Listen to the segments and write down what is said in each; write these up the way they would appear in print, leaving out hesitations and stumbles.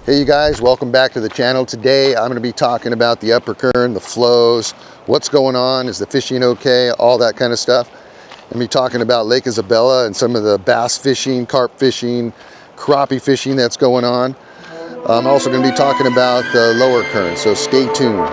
Hey you guys, welcome back to the channel. Today I'm going to be talking about the upper Kern, the flows, what's going on, is the fishing okay, all that kind of stuff. I'm going to be talking about Lake Isabella and some of the bass fishing, carp fishing, crappie fishing that's going on. I'm also going to be talking about the lower Kern, so stay tuned.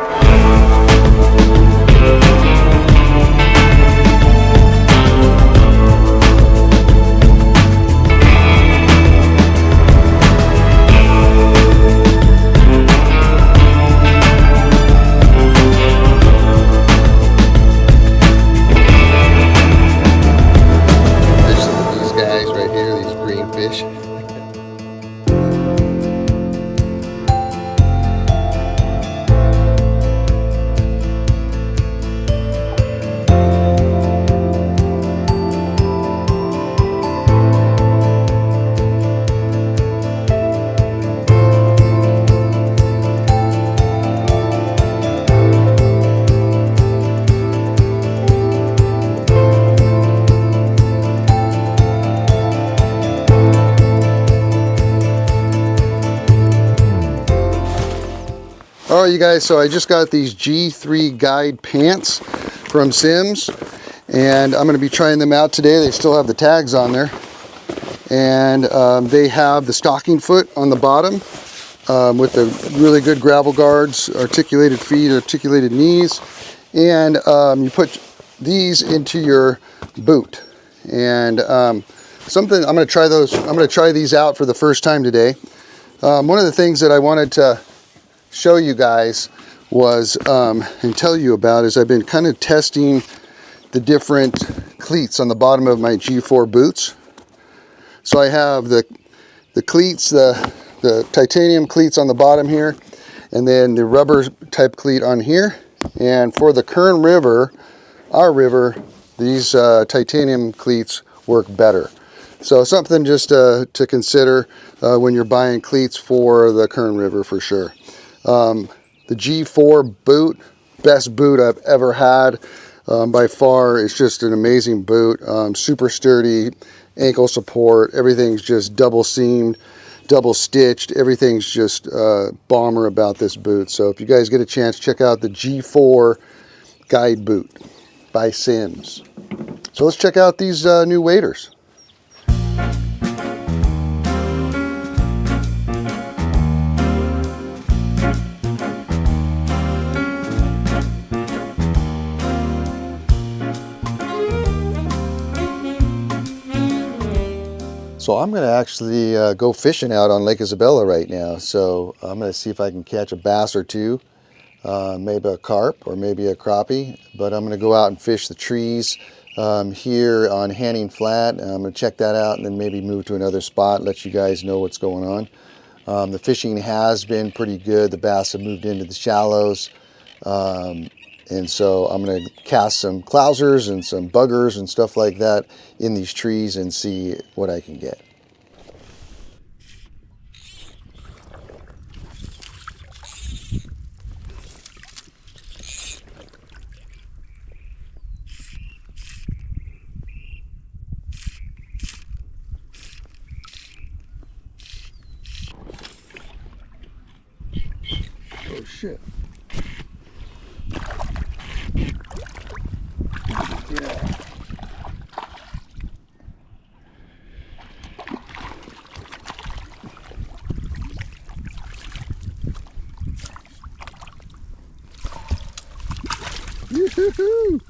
All right, you guys, so I just got these G3 guide pants from Simms, and I'm going to be trying them out today. They still have the tags on there, and they have the stocking foot on the bottom with the really good gravel guards, articulated feet, articulated knees, and you put these into your boot. And something I'm going to try those. I'm going to try these out for the first time today. One of the things that I wanted to show you guys was and tell you about is I've been kind of testing the different cleats on the bottom of my G4 boots. So I have the cleats, the titanium cleats on the bottom here, and then the rubber type cleat on here. And for the Kern River, our river, these titanium cleats work better. So something just to consider when you're buying cleats for the Kern River for sure. The G4 boot, best boot I've ever had by far. It's just an amazing boot, super sturdy, ankle support, everything's just double seamed, double stitched, everything's just bomber about this boot. So if you guys get a chance, check out the G4 guide boot by Simms. So let's check out these new waders. So I'm going to actually go fishing out on Lake Isabella right now. So I'm going to see if I can catch a bass or two, maybe a carp or maybe a crappie. But I'm going to go out and fish the trees here on Hanning Flat. I'm going to check that out and then maybe move to another spot, let you guys know what's going on. The fishing has been pretty good. The bass have moved into the shallows. And so I'm going to cast some clousers and some buggers and stuff like that in these trees and see what I can get. Oh shit. Yeah. Yoo-hoo-hoo!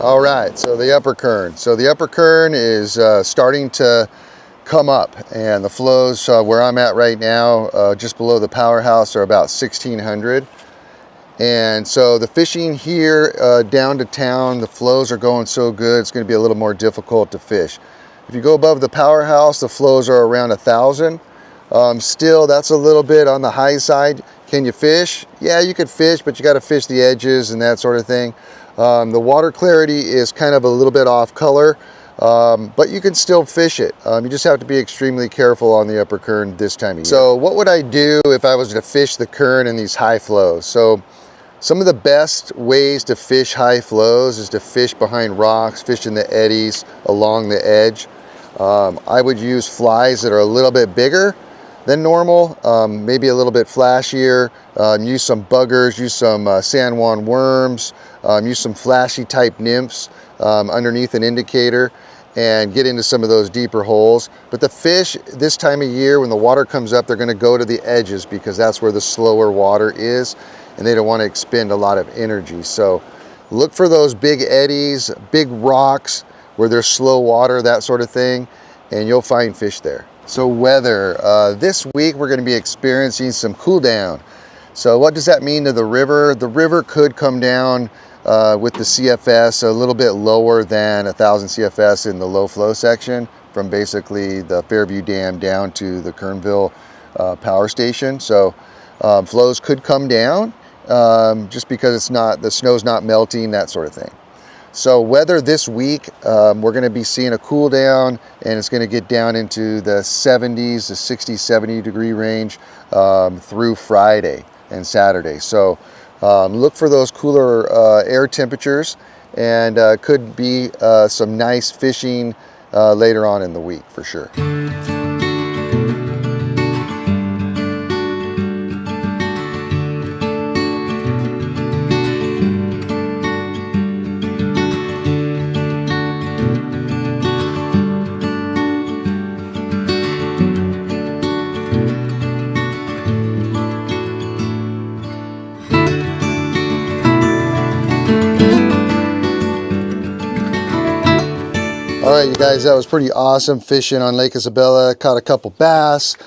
All right, so the upper Kern. So the upper Kern is starting to come up, and the flows where I'm at right now, just below the powerhouse, are about 1,600. And so the fishing here down to town, the flows are going so good, it's going to be a little more difficult to fish. If you go above the powerhouse, the flows are around 1,000. Still, that's a little bit on the high side. Can you fish? Yeah, you could fish, but you got to fish the edges and that sort of thing. The water clarity is kind of a little bit off color, but you can still fish it. You just have to be extremely careful on the upper Kern this time of year. So what would I do if I was to fish the Kern in these high flows? So some of the best ways to fish high flows is to fish behind rocks, fish in the eddies along the edge. I would use flies that are a little bit bigger than normal, maybe a little bit flashier. Use some buggers, use some San Juan worms, use some flashy type nymphs underneath an indicator, and get into some of those deeper holes. But the fish this time of year, when the water comes up, they're going to go to the edges because that's where the slower water is, and they don't want to expend a lot of energy. So look for those big eddies, big rocks where there's slow water, that sort of thing, and you'll find fish there. So weather, this week we're going to be experiencing some cool down. So what does that mean to the river? The river could come down with the CFS a little bit lower than 1,000 CFS in the low flow section, from basically the Fairview Dam down to the Kernville power station. So flows could come down just because the snow's not melting, that sort of thing. So weather this week, we're going to be seeing a cool down, and it's going to get down into the 70s, the 60, 70 degree range through Friday and Saturday. So look for those cooler air temperatures, and could be some nice fishing later on in the week for sure. All right, you guys, that was pretty awesome fishing on Lake Isabella. Caught a couple bass,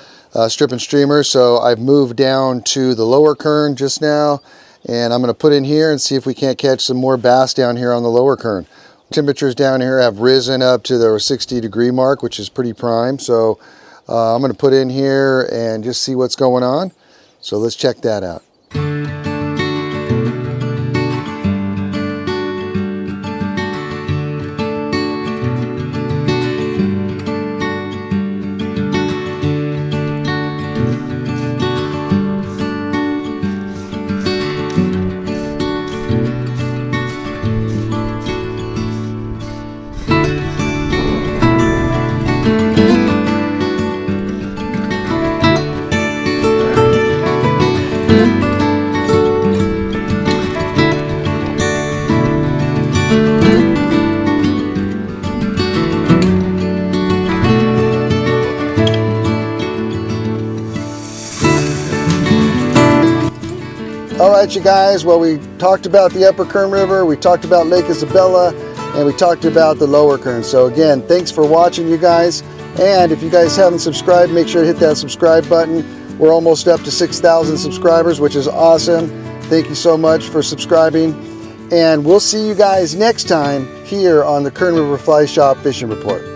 stripping streamers. So I've moved down to the lower Kern just now, and I'm going to put in here and see if we can't catch some more bass down here on the lower Kern. Temperatures down here have risen up to the 60 degree mark, which is pretty prime. So I'm going to put in here and just see what's going on. So let's check that out. All right, you guys, well, we talked about the upper Kern River, we talked about Lake Isabella, and we talked about the lower Kern. So again, thanks for watching, you guys. And if you guys haven't subscribed, make sure to hit that subscribe button. We're almost up to 6,000 subscribers, which is awesome. Thank you so much for subscribing. And we'll see you guys next time here on the Kern River Fly Shop Fishing Report.